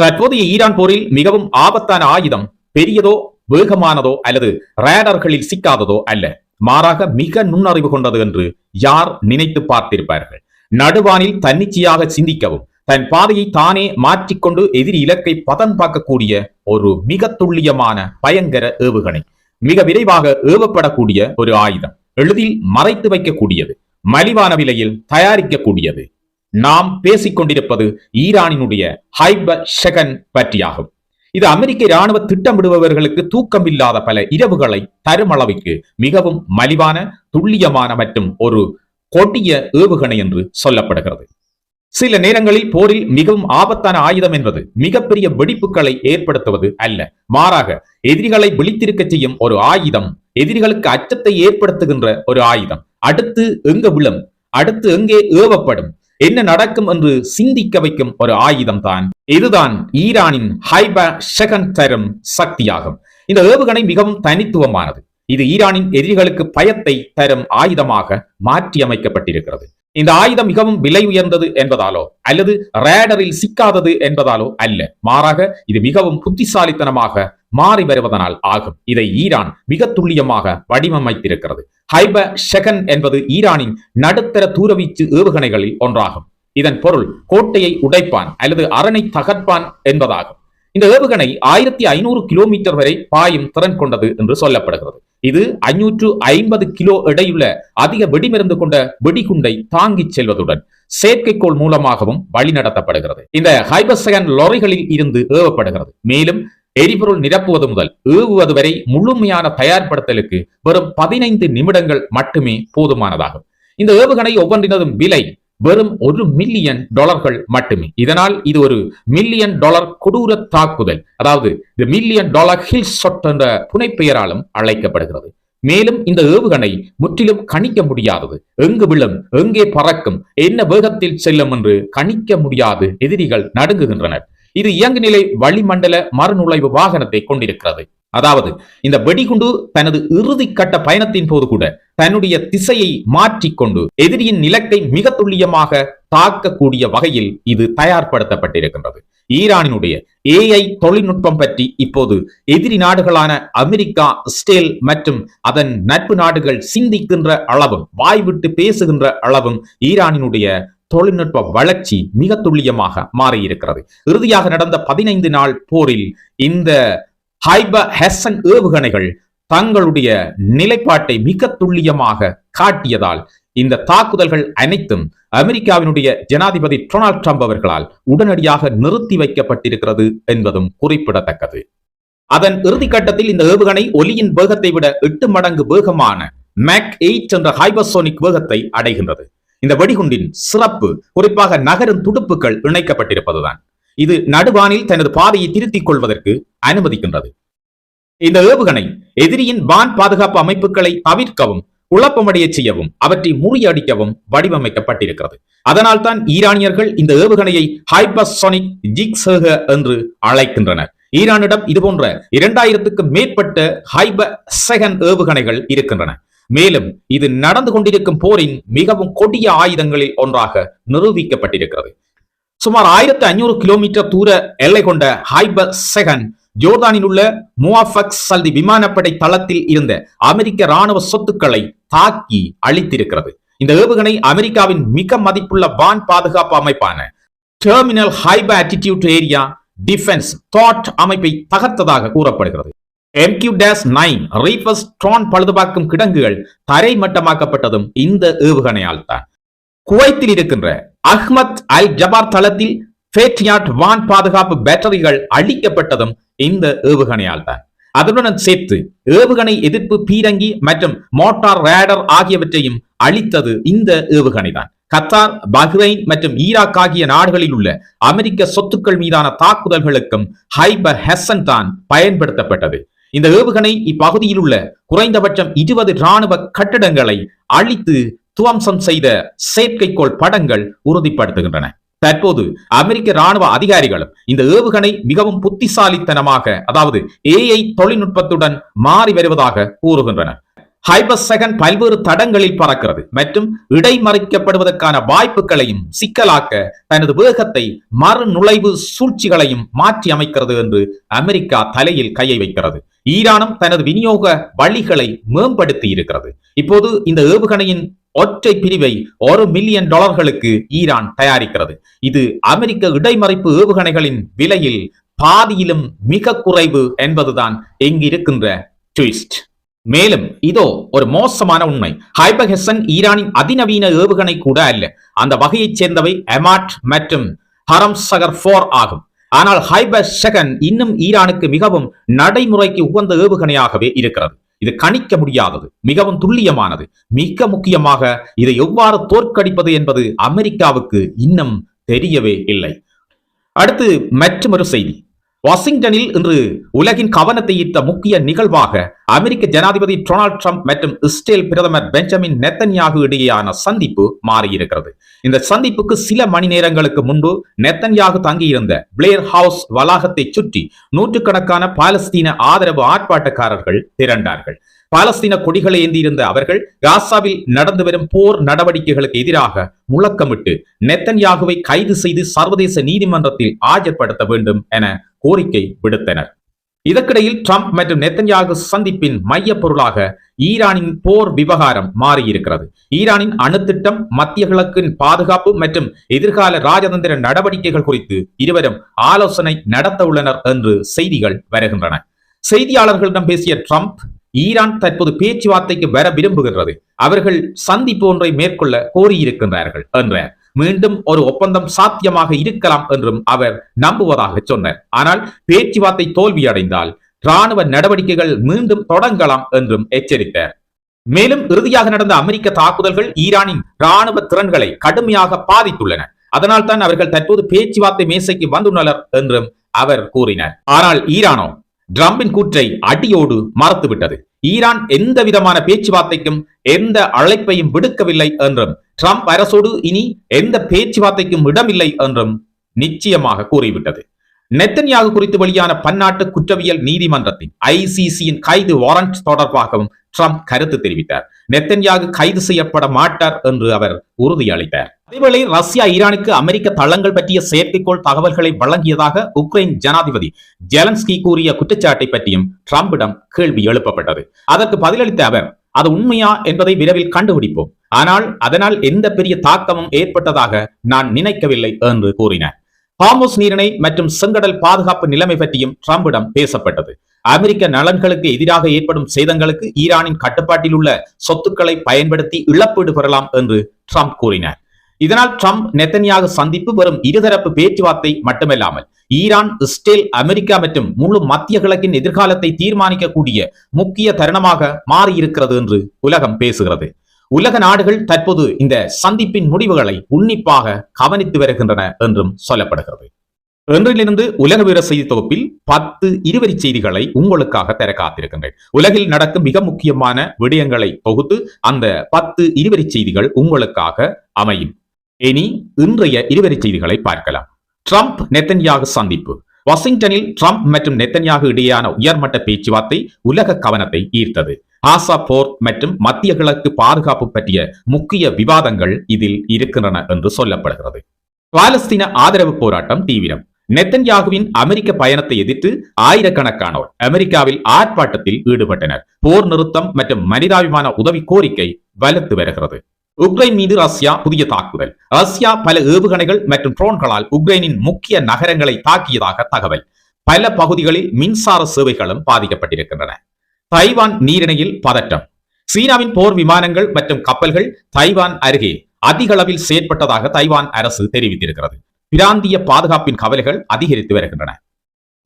தற்போதைய ஈரான் போரில் மிகவும் ஆபத்தான ஆயுதம் பெரியதோ வேகமானதோ அல்லது ரேடர்களில் சிக்காததோ அல்ல, மாறாக மிக நுண்ணறிவு கொண்டது என்று யார் நினைத்து பார்த்திருப்பார்கள். நடுவானில் தன்னிச்சையாக சிந்திக்கவும் தன் பாதையை தானே மாற்றிக்கொண்டு எதிரி இலக்கை பதம் பார்க்கக்கூடிய ஒரு மிக துல்லியமான பயங்கர ஏவுகணை, மிக விரைவாக ஏவப்படக்கூடிய ஒரு ஆயுதம், எளிதில் மறைத்து வைக்கக்கூடியது, மலிவான விலையில் தயாரிக்கக்கூடியது. நாம் பேசிக் கொண்டிருப்பது ஈரானினுடைய ஹைபர் ஷெகன் பற்றியாகும். இது அமெரிக்க இராணுவ திட்டமிடுபவர்களுக்கு தூக்கமில்லாத பல இரவுகளை தரும் அளவுக்கு மிகவும் மலிவான, துல்லியமான மற்றும் ஒரு கொடிய ஏவுகணை என்று சொல்லப்படுகிறது. சில நேரங்களில் போரில் மிகவும் ஆபத்தான ஆயுதம் என்பது மிகப்பெரிய வெடிப்புகளை ஏற்படுத்துவது அல்ல, மாறாக எதிரிகளை விழித்திருக்க செய்யும் ஒரு ஆயுதம், எதிரிகளுக்கு அச்சத்தை ஏற்படுத்துகின்ற ஒரு ஆயுதம், அடுத்து எங்கு விழும், அடுத்து எங்கே ஏவப்படும், என்ன நடக்கும் என்று சிந்திக்க வைக்கும் ஒரு ஆயுதம் தான். இதுதான் ஈரானின் ஹைபர் ஷெகன் தரும் சக்தியாகும். இந்த ஏவுகணை மிகவும் தனித்துவமானது. இது ஈரானின் எதிரிகளுக்கு பயத்தை தரும் ஆயுதமாக மாற்றி அமைக்கப்பட்டிருக்கிறது. இந்த ஆயுதம் மிகவும் விலை உயர்ந்தது என்பதாலோ அல்லது ரேடரில் சிக்காதது என்பதாலோ அல்ல, மாறாக இது மிகவும் புத்திசாலித்தனமாக மாறி வருவதனால் ஆகும். இதை ஈரான் மிக துல்லியமாக வடிவமைத்திருக்கிறது. ஹைபர் ஷெகன் என்பது ஈரானின் நடுத்தர தூரவீச்சு ஏவுகணைகளில் ஒன்றாகும். இதன் பொருள் கோட்டையை உடைப்பான் அல்லது அரணை தகர்ப்பான் என்பதாகும். இந்த ஏவுகணை 1500 கிலோமீட்டர் வரை பாயும் திறன் கொண்டது என்று சொல்லப்படுகிறது. இது 550 கிலோ எடையுள்ள அதிக வெடிமருந்து கொண்ட வெடிகுண்டை தாங்கிச் செல்வதுடன் செயற்கைக்கோள் மூலமாகவும் வழிநடத்தப்படுகிறது. இந்த ஹைபர் ஷெகன் லொரிகளில் இருந்து ஏவப்படுகிறது. மேலும் எரிபொருள் நிரப்புவது முதல் ஏவுவது வரை முழுமையான தயார்படுத்தலுக்கு வெறும் 15 நிமிடங்கள் மட்டுமே போதுமானதாகும். இந்த ஏவுகணை ஒவ்வொன்றினதும் விலை வெறும் $1 மில்லியன் மட்டுமே. இதனால் இது ஒரு $1 மில்லியன் கொடூர தாக்குதல், அதாவது $1 மில்லியன் ஹில் ஷாட் என்ற புனைப்பெயராலும் அழைக்கப்படுகிறது. மேலும் இந்த ஏவுகணை முற்றிலும் கணிக்க முடியாதது. எங்கு விழும், எங்கே பறக்கும், என்ன வேகத்தில் செல்லும் என்று கணிக்க முடியாது எதிரிகள் நடுங்குகின்றனர். இது இயங்குநிலை வளிமண்டல மறுநுழைவு வாகனத்தை கொண்டிருக்கிறது. அதாவது இந்த வெடிகுண்டு தனது இறுதி கட்ட பயணத்தின் போது கூட தன்னுடைய திசையை மாற்றிக்கொண்டு எதிரியின் நிலத்தை மிக துல்லியமாக தாக்கக்கூடிய வகையில் இது தயார்படுத்தப்பட்டிருக்கின்றது. ஈரானினுடைய AI தொழில்நுட்பம் பற்றி இப்போது எதிரி நாடுகளான அமெரிக்கா, இஸ்ரேல் மற்றும் அதன் நட்பு நாடுகள் சிந்திக்கின்ற அளவும் வாய்விட்டு பேசுகின்ற அளவும் ஈரானினுடைய தொழில்நுட்ப வளர்ச்சி மிக துல்லியமாக மாறியிருக்கிறது. இறுதியாக நடந்த 15 நாள் போரில் இந்த ஹைபர் ஷெகன் ஏவுகணைகள் தங்களுடைய நிலைப்பாட்டை மிக துல்லியமாக காட்டியதால் இந்த தாக்குதல்கள் அனைத்தும் அமெரிக்காவினுடைய ஜனாதிபதி டொனால்ட் ட்ரம்ப் அவர்களால் உடனடியாக நிறுத்தி வைக்கப்பட்டிருக்கிறது என்பதும் குறிப்பிடத்தக்கது. அதன் இறுதிக்கட்டத்தில் இந்த ஏவுகணை ஒலியின் வேகத்தை விட 8 மடங்கு வேகமான மேக் 8 என்ற ஹைபர்சோனிக் வேகத்தை அடைகின்றது. இந்த வெடிகுண்டின் சிறப்பு குறிப்பாக நகரும் துடுப்புகள் இணைக்கப்பட்டிருப்பதுதான். இது நடுவானில் தனது பாதையை திருத்திக் கொள்வதற்கு அனுமதிக்கின்றது. இந்த ஏவுகணை எதிரியின் வான் பாதுகாப்பு அமைப்புகளை தவிர்க்கவும், குழப்பமடைய செய்யவும், அவற்றை முறியடிக்கவும் வடிவமைக்கப்பட்டிருக்கிறது. அதனால் தான் ஈரானியர்கள் இந்த ஏவுகணையை ஹைபர்சோனிக் ஜிக்ஸேகர் என்று அழைக்கின்றனர். ஈரானிடம் இதுபோன்ற 2000க்கும் மேற்பட்ட ஹைபர் ஷெகன் ஏவுகணைகள் இருக்கின்றன. மேலும் இது நடந்து கொண்டிருக்கும் போரின் மிகவும் கொடிய ஆயுதங்களில் ஒன்றாக நிரூபிக்கப்பட்டிருக்கிறது. சுமார் 1500 கிலோமீட்டர் தூர எல்லை கொண்ட ஹைபர் ஷெகன் ஜோர்தானில் உள்ள முவாஃபக் சல்தி விமானப்படை தளத்தில் இருந்த அமெரிக்க ராணுவ சொத்துக்களை தாக்கி அழித்திருக்கிறது. இந்த ஏவுகணை அமெரிக்காவின் மிக மதிப்புள்ள வான் பாதுகாப்பு அமைப்பான terminal hyper altitude area defence தாட் அமைப்பை தகர்த்ததாக கூறப்படுகிறது. MQ-9 ரீஃபர்ஸ் ட்ரோன் பழுதுபார்க்கும் கிடங்குகள் தரைமட்டமாக்கப்பட்டதும் இந்த ஏவுகணையால் தான். குவைத்தில் இருக்கின்ற அஹ்மத் அல் ஜபார் தளத்தில் பேட்ரியாட் வான் பாதுகாப்பு பேட்டரிகள் அழிக்கப்பட்டதும் இந்த ஏவுகணையால் தான். அதனுடன் சேர்த்து ஏவுகணை எதிர்ப்பு பீரங்கி மற்றும் மோட்டார் ரேடர் ஆகியவற்றையும் அழித்தது இந்த ஏவுகணை தான். கத்தார், பஹ்ரைன் மற்றும் ஈராக் ஆகிய நாடுகளில் உள்ள அமெரிக்க சொத்துக்கள் மீதான தாக்குதல்களுக்கும் ஹைபர் ஷெகன் தான் பயன்படுத்தப்பட்டது. இந்த ஏவுகணை இப்பகுதியில் உள்ள குறைந்தபட்சம் 20 இராணுவ கட்டடங்களை அழித்து துவம்சம் செய்த செயற்கைக்கோள் படங்கள் உறுதிப்படுத்துகின்றன. தற்போது அமெரிக்க ராணுவ அதிகாரிகளும் இந்த ஏவுகணை மிகவும் புத்திசாலித்தனமாக, அதாவது AI தொழில்நுட்பத்துடன் மாறி வருவதாக கூறுகின்றனர். ஹைபர்செகன் பல்வேறு தடங்களில் பறக்கிறது மற்றும் இடைமறிக்கப்படுவதற்கான வாய்ப்புகளையும் சிக்கலாக்க தனது வேகத்தை மறுநுழைவு சூழ்ச்சிகளையும் மாற்றி அமைக்கிறது என்று அமெரிக்கா தலையில் கையை வைக்கிறது. ஈரானும் தனது விநியோக வழிகளை மேம்படுத்தி இருக்கிறது. இப்போது இந்த ஏவுகணையின் ஒற்றை பிரிவை $1 மில்லியன் ஈரான் தயாரிக்கிறது. இது அமெரிக்க இடைமறிப்பு ஏவுகணைகளின் விலையில் பாதியிலும் மிக குறைவு என்பதுதான் இங்கிருக்கின்ற ட்விஸ்ட். மேலும் இதோ ஒரு மோசமான உண்மை. ஹைபர்ஹெசன் ஈரானின் அதிநவீன ஏவுகணை கூட அல்ல. அந்த வகையைச் சேர்ந்தவை எமாட் மற்றும் ஹரம்சகர் 4 ஆகும். ஆனால் ஹைபர்ஷெகன் இன்னும் ஈரானுக்கு மிகவும் நடைமுறைக்கு உகந்த ஏவுகணையாகவே இருக்கிறது. இது கணிக்க முடியாதது, மிகவும் துல்லியமானது. மிக முக்கியமாக இதை எவ்வாறு தோற்கடிப்பது என்பது அமெரிக்காவுக்கு இன்னும் தெரியவே இல்லை. அடுத்து மற்றொரு செய்தி. வாஷிங்டனில் இன்று உலகின் கவனத்தை ஈர்த்த முக்கிய நிகழ்வாக அமெரிக்க ஜனாதிபதி டொனால்ட் ட்ரம்ப் மற்றும் இஸ்ரேல் பிரதமர் பெஞ்சமின் நெத்தன்யாகு இடையேயான சந்திப்பு மாறியிருக்கிறது. இந்த சந்திப்புக்கு சில மணி நேரங்களுக்கு முன்பு நெத்தன்யாகு தங்கியிருந்த பிளேர் ஹவுஸ் வளாகத்தை சுற்றி நூற்றுக்கணக்கான பாலஸ்தீன ஆதரவு ஆர்ப்பாட்டக்காரர்கள் திரண்டார்கள். பாலஸ்தீன கொடிகளை ஏந்தியிருந்த அவர்கள் காசாவில் நடந்து வரும் போர் நடவடிக்கைகளுக்கு எதிராக முழக்கமிட்டு நெத்தன்யாகுவை கைது செய்து சர்வதேச நீதிமன்றத்தில் ஆஜர்படுத்த வேண்டும் என கோரிக்கை விடுத்தனர். இதற்கிடையில் ட்ரம்ப் மற்றும் நெத்தன்யாகு சந்திப்பின் மைய பொருளாக ஈரானின் போர் விவகாரம் மாறியிருக்கிறது. ஈரானின் அணுத்திட்டம், மத்திய கிழக்கின் பாதுகாப்பு மற்றும் எதிர்கால ராஜதந்திர நடவடிக்கைகள் குறித்து இருவரும் ஆலோசனை நடத்த உள்ளனர் என்று செய்திகள் வருகின்றன. செய்தியாளர்களிடம் பேசிய ட்ரம்ப், ஈரான் தற்போது பேச்சுவார்த்தைக்கு வர விரும்புகின்றது, அவர்கள் சந்திப்பு ஒன்றை மேற்கொள்ள கோரியிருக்கின்றார்கள் என்றார். மீண்டும் ஒரு ஒப்பந்தம் சாத்தியமாக இருக்கலாம் என்றும் அவர் நம்புவதாக சொன்னார். ஆனால் பேச்சுவார்த்தை தோல்வியடைந்தால் ராணுவ நடவடிக்கைகள் மீண்டும் தொடங்கலாம் என்றும் எச்சரித்தார். மேலும் இறுதியாக நடந்த அமெரிக்க தாக்குதல்கள் ஈரானின் ராணுவ திறன்களை கடுமையாக பாதித்துள்ளன. அதனால் தான் அவர்கள் தற்போது பேச்சுவார்த்தை மேசைக்கு வந்துள்ளனர் என்றும் அவர் கூறினார். ஆனால் ஈரானோ ட்ரம்பின் கூற்றை அடியோடு மறுத்துவிட்டது. ஈரான் எந்த விதமான பேச்சுவார்த்தைக்கும் எந்த அழைப்பையும் விடுக்கவில்லை என்றும் ட்ரம்ப் அரசோடு இனி எந்த பேச்சுவார்த்தைக்கும் இடமில்லை என்றும் நிச்சயமாக கூறிவிட்டது. நெத்தன்யாகு குறித்து வெளியான பன்னாட்டு குற்றவியல் நீதிமன்றத்தின் ICCயின் கைது வாரண்ட் தொடர்பாகவும் ட்ரம்ப் கருத்து தெரிவித்தார். நெத்தன்யாகு கைது செய்யப்பட மாட்டார் என்று அவர் உறுதியளித்தார். அதேவேளை ரஷ்யா ஈரானுக்கு அமெரிக்க தளங்கள் பற்றிய செயற்கைக்கோள் தகவல்களை வழங்கியதாக உக்ரைன் ஜனாதிபதி ஜெலன்ஸ்கி கூறிய குற்றச்சாட்டை பற்றியும் ட்ரம்பிடம் கேள்வி எழுப்பப்பட்டது. அதற்கு பதிலளித்த அவர், அது உண்மையா என்பதை விரைவில் கண்டுபிடிப்போம், ஆனால் அதனால் எந்த பெரிய தாக்கமும் ஏற்பட்டதாக நான் நினைக்கவில்லை என்று கூறினார். ஹார்முஸ் நீரிணை மற்றும் செங்கடல் பாதுகாப்பு நிலைமை பற்றியும் ட்ரம்பிடம் பேசப்பட்டது. அமெரிக்க நலன்களுக்கு எதிராக ஏற்படும் சேதங்களுக்கு ஈரானின் கட்டுப்பாட்டில் உள்ள சொத்துக்களை பயன்படுத்தி இழப்பீடு பெறலாம் என்று ட்ரம்ப் கூறினார். இதனால் ட்ரம்ப் நெத்தன்யாகு சந்திப்பு வெறும் இருதரப்பு பேச்சுவார்த்தை மட்டுமல்லாமல் ஈரான், இஸ்ரேல், அமெரிக்கா மற்றும் முழு மத்திய கிழக்கின் எதிர்காலத்தை தீர்மானிக்கக்கூடிய முக்கிய தருணமாக மாறியிருக்கிறது என்று உலகம் பேசுகிறது. உலக நாடுகள் தற்போது இந்த சந்திப்பின் முடிவுகளை உன்னிப்பாக கவனித்து வருகின்றன என்றும் சொல்லப்படுகிறது. இன்றிலிருந்து உலக வீர செய்தி தொகுப்பில் 10 இருவரி செய்திகளை உங்களுக்காக தர காத்திருக்கின்றேன். உலகில் நடக்கும் மிக முக்கியமான விடயங்களை தொகுத்து அந்த 10 இருவரி செய்திகள் உங்களுக்காக அமையும். இனி இன்றைய இருவரி செய்திகளை பார்க்கலாம். ட்ரம்ப் நெத்தன்யாகு சந்திப்பு. வாஷிங்டனில் ட்ரம்ப் மற்றும் நெத்தன்யாகு இடையேயான உயர்மட்ட பேச்சுவார்த்தை உலக கவனத்தை ஈர்த்தது. காசா போர் மற்றும் மத்திய கிழக்கு பாதுகாப்பு பற்றிய முக்கிய விவாதங்கள் இதில் இருக்கின்றன என்று சொல்லப்படுகிறது. பாலஸ்தீன ஆதரவு போராட்டம் தீவிரம். நெத்தன்யாகுவின் அமெரிக்க பயணத்தை எதிர்த்து ஆயிரக்கணக்கானோர் அமெரிக்காவில் ஆர்ப்பாட்டத்தில் ஈடுபட்டனர். போர் நிறுத்தம் மற்றும் மனிதாபிமான உதவி கோரிக்கை வலுத்து வருகிறது. உக்ரைன் மீது ரஷ்யா புதிய தாக்குதல். ரஷ்யா பல ஏவுகணைகள் மற்றும் ட்ரோன்களால் உக்ரைனின் முக்கிய நகரங்களை தாக்கியதாக தகவல். பல பகுதிகளில் மின்சார சேவைகளும் பாதிக்கப்பட்டிருக்கின்றன. தைவான் நீரிணையில் பதட்டம். சீனாவின் போர் விமானங்கள் மற்றும் கப்பல்கள் தைவான் அருகே அதிக அளவில் செயற்பட்டதாக தைவான் அரசு தெரிவித்திருக்கிறது. பிராந்திய பாதுகாப்பின் கவலைகள் அதிகரித்து வருகின்றன.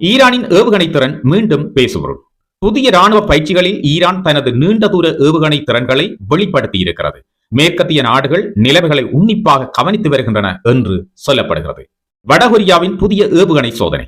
ஈரானின் ஏவுகணை திறன் மீண்டும் பேசுபொருள். புதிய ராணுவ பயிற்சிகளில் ஈரான் தனது நீண்ட தூர ஏவுகணை திறன்களை வெளிப்படுத்தி இருக்கிறது. மேற்கத்திய நாடுகள் நிலைமைகளை உன்னிப்பாக கவனித்து வருகின்றன என்று சொல்லப்படுகிறது. வடகொரியாவின் புதிய ஏவுகணை சோதனை.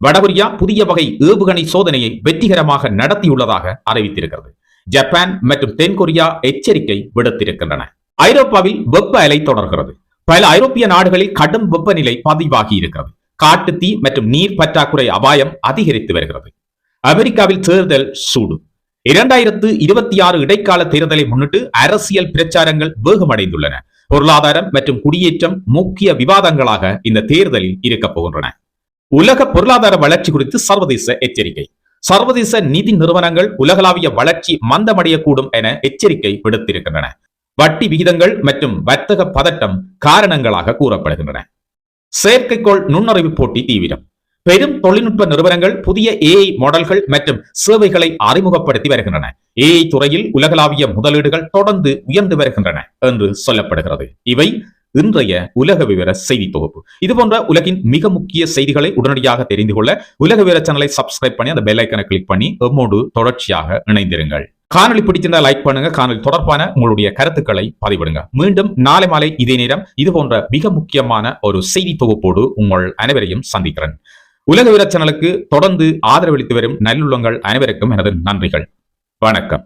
வடகொரியா புதிய வகை ஏவுகணை சோதனையை வெற்றிகரமாக நடத்தியுள்ளதாக அறிவித்திருக்கிறது. ஜப்பான் மற்றும் தென்கொரியா எச்சரிக்கை விடுத்திருக்கின்றன. ஐரோப்பாவில் வெப்ப அலை தொடர்கிறது. பல ஐரோப்பிய நாடுகளில் கடும் வெப்பநிலை பதிவாகி இருக்கிறது. காட்டுத்தீ மற்றும் நீர் பற்றாக்குறை அபாயம் அதிகரித்து வருகிறது. அமெரிக்காவில் தேர்தல் சூடு. 2026 இடைக்கால தேர்தலை முன்னிட்டு அரசியல் பிரச்சாரங்கள் வேகமடைந்துள்ளன. பொருளாதாரம் மற்றும் குடியேற்றம் முக்கிய விவாதங்களாக இந்த தேர்தலில் இருக்கப் போகின்றன. உலக பொருளாதார வளர்ச்சி குறித்து சர்வதேச எச்சரிக்கை. சர்வதேச நிதி நிறுவனங்கள் உலகளாவிய வளர்ச்சி மந்தமடையக்கூடும் என எச்சரிக்கை விடுத்திருக்கின்றன. வட்டி விகிதங்கள் மற்றும் வர்த்தக பதட்டம் காரணங்களாக கூறப்படுகின்றன. செயற்கைக்கோள் நுண்ணறிவு போட்டி தீவிரம். பெரும் தொழில்நுட்ப நிறுவனங்கள் புதிய ஏஐ மாடல்கள் மற்றும் சேவைகளை அறிமுகப்படுத்தி வருகின்றன. ஏஐ துறையில் உலகளாவிய முதலீடுகள் தொடர்ந்து உயர்ந்து வருகின்றன என்று சொல்லப்படுகிறது. இவை இன்றைய உலக விவர செய்தி தொகுப்பு. இதுபோன்ற உலகின் மிக முக்கிய செய்திகளை உடனடியாக தெரிந்து கொள்ள உலக விவர சேனலை சப்ஸ்கிரைப் பண்ணி அந்த பெல் ஐக்கனை கிளிக் பண்ணி எம்மோடு தொடர்ச்சியாக இணைந்திருங்கள். காணொலி பிடிச்சிருந்தா லைக் பண்ணுங்க. காணொலி தொடர்பான உங்களுடைய கருத்துக்களை பதிவிடுங்க. மீண்டும் நாளை மாலை இதே நேரம் இது போன்ற மிக முக்கியமான ஒரு செய்தி தொகுப்போடு உங்கள் அனைவரையும் சந்திக்கிறேன். உலக விவர சேனலுக்கு தொடர்ந்து ஆதரவளித்து வரும் நல்லுள்ளங்கள் அனைவருக்கும் எனது நன்றிகள். வணக்கம்.